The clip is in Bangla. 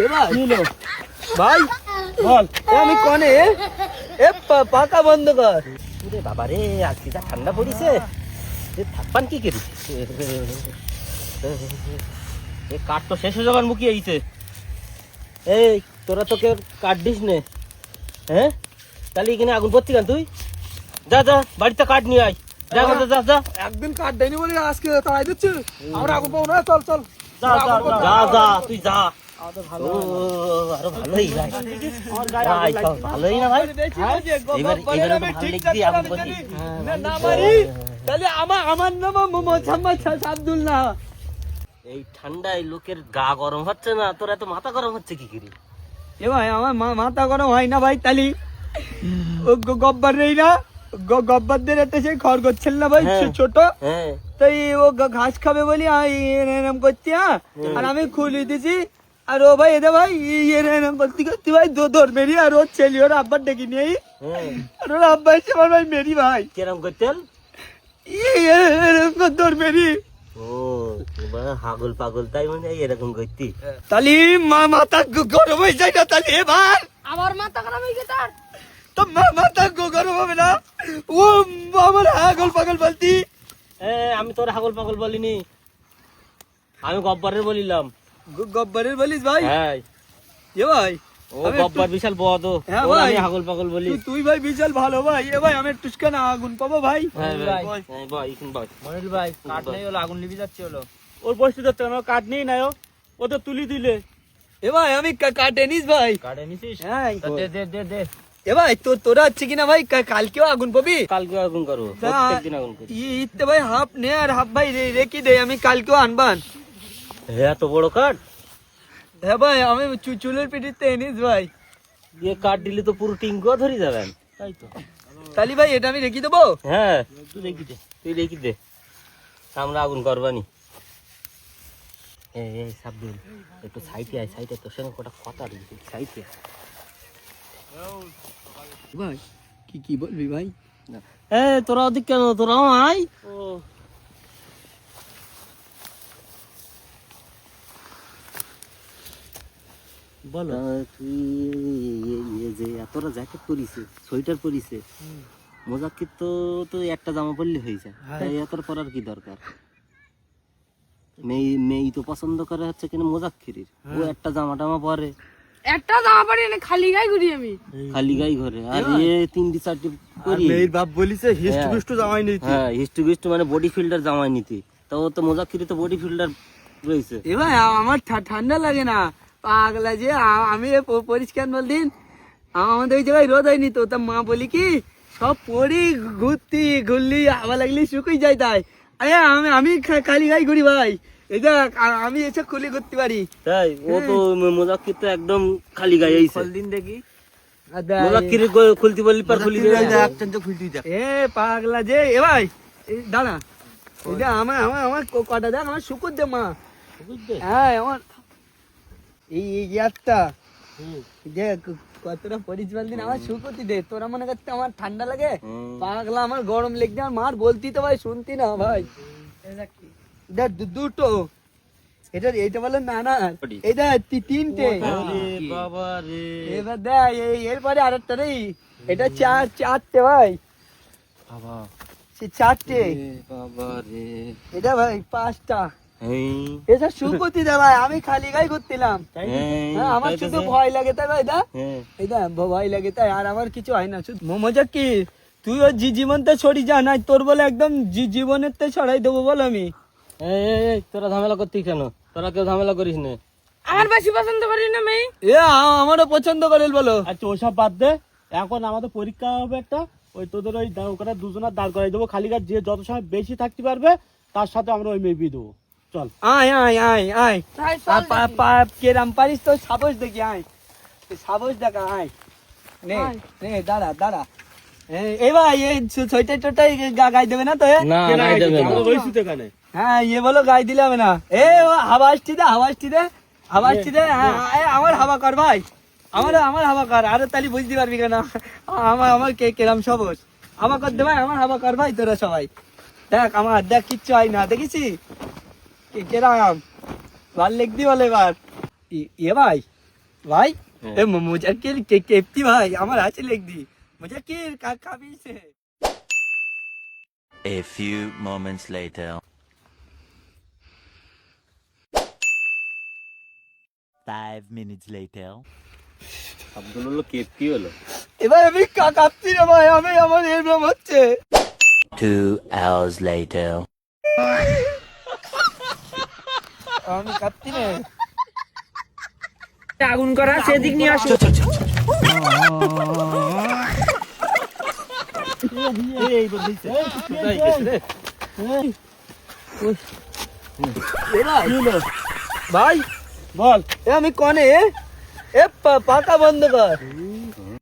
এবার ভাই বল আমি কনে পাকা বন্ধ কর। বাবা রে আজকে যা ঠান্ডা পড়িছে, থাকবান কি করি। কাঠ তো শেষ হয়ে যাবার মুখে আইছে। এই তোরা তো কেউ কাঠ দিস নে, হ্যাঁ? তাহলে এখানে আগুন পড়তি কেন? তুই যা যা বাড়িতে কাঠ নিয়ে আয়। যা যা যা। একদিন কাঠ দেয়নি বলে আজকে তাড়াই দিচ্ছি। আমরা আগুন পাবো না। চল চল যা যা যা যা তুই যা। আরো ভালোই ভাই, ভালোই না ভাই। আমার নাম আব্দুল না। এই ঠান্ডায় লোকের গা গরম হচ্ছে না, তোর এত মাথা গরম হচ্ছে কি করি? এ ভাই আমার মাথা গরম হয় না ভাই। তালি ও গব্বার নেই না, গব্বারদের একটা সেই খড়গোছ ছিল না ভাই, ছোট। তাই ও ঘাস খাবে বলি এরম করছি। আর আমি খুলে দিছি, আর ও ভাই এদের ভাই এরম করতে করতে ভাই দৌড় মেরি। আর ওর ছেলে ওর আব্বার ডেকে নিয়ে, আর ওর আব্বা এসে আমার ভাই মেরি ভাই কিরম করতেন এরম দৌড় মেরি। ও হাগল পাগল তাই মানে এরকম করতি। তালি মাথা গরম হয়ে যায় না? তালি এবার আমার মাথা খারাপ হয়ে গেছে। তো মাথা গরম হবে না? ও আমার হাগল পাগল বলতি। আমি তোর হাগল পাগল বলিনি, আমি গব্বরের বলিলাম। গব্বরের বলিস ভাই? হ্যাঁ এ ভাই ও গব্বর বিশাল বদ। হ্যাঁ ভাই আমি হাগল পাগল বলি। তুই ভাই বিশাল ভালো ভাই। এ ভাই আমি টুসকানা আগুন পাবো ভাই। মনিল ভাই কাঠ নেই হলো, আগুন লিবি যাচ্ছে হলো। ওর বসতে যাচ্ছে না, কাঠ নেই না, ও তো তুলি দিলে। এ ভাই আমি কাটে নিস ভাই। কাঠে নিছিস? হ্যাঁ দে দে দে দে। এ ভাই তোরা হচ্ছে কিনা ভাই কালকেও আগুন পাবি? কালকে আগুন করবো, প্রত্যেকদিন আগুন করি। ইতে ভাই হাফ নে আর হাফ ভাই রেখে দে, আমি কালকেও আনবান। এত বড় কাঠ? হ্যাঁ ভাই আমি চুলের পিঠিতে নিস ভাই। দিয়ে কাঠ দিলে তো পুরো টিঙ্কুয়া ধরে যাবেন। তাই তো। তালি ভাই এটা আমি রেখে দেবো। হ্যাঁ তুই রেখে দে, তুই রেখে দে, আমরা আগুন করবানি। এই সাবধান একটু সাইডে আয়, সাইডে তোর সঙ্গে কটা কথা রয়েছে, সাইডে ভাই কি বলবি ভাই? তোরা ওদিক কেন, তোরাও আয়। ও বলো তুই যে এতটা জ্যাকেট পরিছে, সোয়েটার পরিছে, মোজাক্কির তো একটা জামা পরলে হয়ে যায়, তাই এতটা পরার কি দরকার? মেয়ে তো পছন্দ করে হচ্ছে কিনা মোজাক্কিরের, ও একটা জামা টামা পরে, একটা জামা পরে না খালি গায়ে ঘুরি আমি। খালি গায়ে ঘরে। আর এ 3-4টি পরি। মেয়ের বাপ বলিছে হিস্টু জামাই নিতে। হ্যাঁ হিস্টু মানে বডি ফিল্ডার জামাই নিতে। তো ও তো মোজাক্কিরে তো বডি ফিল্ডার রয়েছে। এ ভাই আমার ঠান্ডা লাগে না পাগলা যে। আমি পরিষ্কার বলদিন আমাদের ওই জায়গায় রোদ হয়নি তো, তা মা বলি কি সব পরি ঘুরলি হাওয়া লাগলি শুকুই যায়। তাই আমি খালি গায়ে ঘুরি ভাই। এই দেখ আমি এসে খুলি করতে পারি। তাই ও তো মোজাক্কির তো একদম খালি গায়ে আইছে। দিন দেখি মোজাক্কির খুলতে বললি পার খুলি দেয়। এ পাগলা যে। এ ভাই দাঁড়া, এটা আমার কটা দেখ, আমার শুকুর দে মা। হ্যাঁ আমার এই একটা যে কতটা পরিষ্কার দিন আমার শুকুতি দে। তোরা মনে করতে আমার ঠান্ডা লাগে? পাগলা আমার গরম লেগে আমার মার বলতি তো ভাই শুনতি না ভাই। দেখ দুটো, এটা বলে না এটা তিনটে। বাবা রে এবার দেখ এরপরে আরেকটা রে, এটা চারটে ভাই। বাবা সে চারটে। বাবা রে এটা ভাই পাঁচটা। এই এটা সুপতি দে ভাই, আমি খালি গায়ে ঘুরতিলাম। হ্যাঁ আমার শুধু ভয় লাগে তাই ভাই। এটা ভয় লাগে তাই, আর আমার কিছু হয় না। শুধু মজা কি তুই ওর জীবনটা ছড়ি যা না, তোর বলে একদম জীবনের তে ছড়াই দেবো বল আমি। তোরা ঝামেলা করতি কেন? তোরা কেউ ঝামেলা করিস না। আমার বেশি পছন্দ করি না মেয়ে। এ আমারও পছন্দ করেন বলো। আচ্ছা ওসব বাদ দে, এখন আমাদের পরীক্ষা হবে একটা। ওই তোদের ওই ওখানে দুজনের দাঁড় করাই দেবো, খালি গাছ যে যত সময় বেশি থাকতে পারবে তার সাথে আমরা ওই মেয়ে বিয়ে দেবো। চল আয় আয় আয় আয় তাই চল কেরাম পারিস তো সাবস দেখি। আয় সাবস দেখা। আয় নে নে দাঁড়া। এই ভাই এই ছয়টা টোটাই গাই দেবে না তো? না গায়ে দেবে না। আমরা রইছি তো এখানে। হ্যাঁ বলো গাই দিলে হবে না। ও হাওয়া আসছি দে। আমার হাওয়া কর ভাই, আমার হাওয়া কর। আরে তালি বুঝতে পারবি কেন আমার কেরাম সবস হাওয়া কর দে ভাই। আমার হাওয়া কর ভাই তোরা সবাই। দেখ আমার দেখ কিচ্ছু হয় না, দেখিছি কেরাম ভাল লিখদি বলে। এবার এ ভাই भाई हाँ। ए मुजाकिर के केप्ती भाई हमारा आचे लिख दी मुजाकिर का भी से A few moments later. 5 minutes later. Abdul হলো কেপ কি হলো এবার আমি কাঁপছি রে ভাই আমি আমার এরকম হচ্ছে 2 hours later. আমি কাঁপছি রে আগুন করা সেদিক নিয়ে আসো এই বলছে কোথায় গেছে রে ভাই বল এ আমি কনে এ পাকা বন্ধ কর